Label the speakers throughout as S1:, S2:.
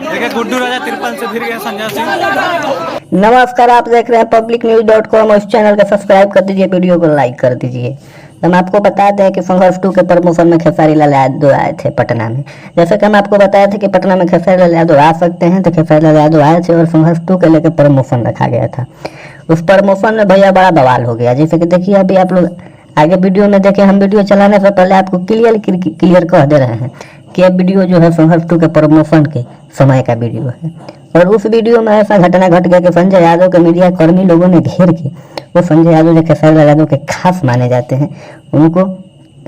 S1: देखिए गुड्डू राजा तिरपन से फिर गए संजय सिंह।
S2: नमस्कार, आप देख रहे हैं publicnews.com। इस चैनल को सब्सक्राइब कर दीजिए, वीडियो को लाइक कर दीजिए। हम आपको बताते हैं कि संघर्ष 2 के प्रमोशन में खेसारी लाल यादव आए थे पटना में। जैसे कि हम आपको बताए थे कि पटना में खेसारी लाल यादव आ सकते हैं, तो खेसारी लाल यादव आए थे और संघर्ष 2 के लेकर प्रमोशन रखा गया था। उस प्रमोशन में भैया बड़ा बवाल हो गया। जैसे कि देखिए, अभी आप लोग आगे वीडियो में देखें। हम वीडियो चलाने से पहले आपको क्लियर कह दे रहे हैं कि यह वीडियो जो है संघर्ष 2 के प्रमोशन के समय का वीडियो है। और उस वीडियो में ऐसा घटना घट गया कि संजय यादव के मीडिया कर्मी लोगों ने घेर के, वो संजय यादव जो खेसारी लाल यादव के खास माने जाते हैं, उनको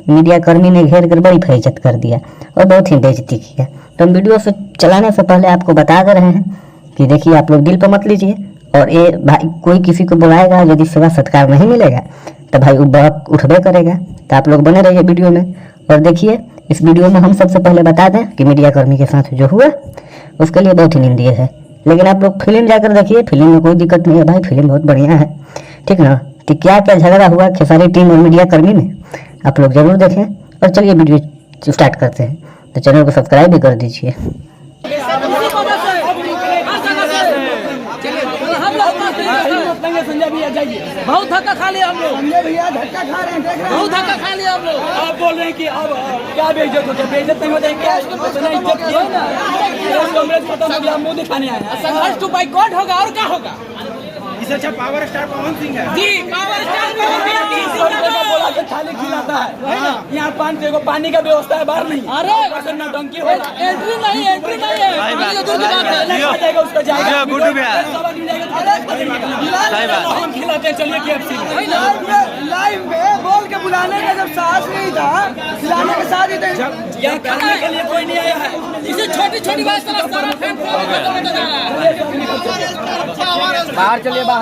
S2: मीडिया कर्मी ने घेर कर बड़ी बेइज्जत कर दिया और बहुत ही बेइज्जती किया। तो हम वीडियो से चलाने से पहले आपको बता दे रहे हैं कि देखिए, आप लोग दिल पर मत लीजिए। और ये भाई, कोई किसी को बुलाएगा, यदि सेवा सत्कार नहीं मिलेगा तो भाई वो बहक उठबे करेगा। तो आप लोग बने रहिए वीडियो में और देखिए। इस वीडियो में हम सबसे पहले बता दें कि मीडिया कर्मी के साथ जो हुआ उसके लिए बहुत ही निंदनीय है। लेकिन आप लोग फिल्म जाकर देखिए, फिल्म में कोई दिक्कत नहीं है भाई, फिल्म बहुत बढ़िया है, ठीक ना। कि क्या क्या झगड़ा हुआ खेसारी टीम और मीडिया कर्मी में, आप लोग जरूर देखें। और चलिए वीडियो स्टार्ट करते हैं। तो चैनल को सब्सक्राइब भी कर दीजिए।
S3: संजय भैया जाइए, बहुत धक्का खा लिया हम लोग। संजय भैया धक्का खा रहे हैं, देख रहे हैं, बहुत धक्का खा लिया हम लोग। आप बोल रहे हैं कि अब क्या बेइज्जत हो गया? बेइज्जत नहीं होता है क्या? इतना इज्जत किया ना, कांग्रेस खत्म हो गया, मुंह दिखाने आए हैं। संघर्ष टू बाइकॉट होगा और क्या होगा? इससे अच्छा पावर स्टार पवन सिंह है जी। पावर स्टार बोला के थाली खिलाता है। यहाँ पानी का व्यवस्था है, बाहर नहीं। अरे नौटंकी हो, एंट्री नहीं है। उसका जाएगा गुड्डू भैया हम खिलाते हैं। चलिए KFC लाइव में बोल के बुलाने का जब साहस नहीं था, खिलाने के साथ ही यहाँ खाने के लिए कोई नहीं आया है। इसे छोटी छोटी बात बाहर चलिए, बाहर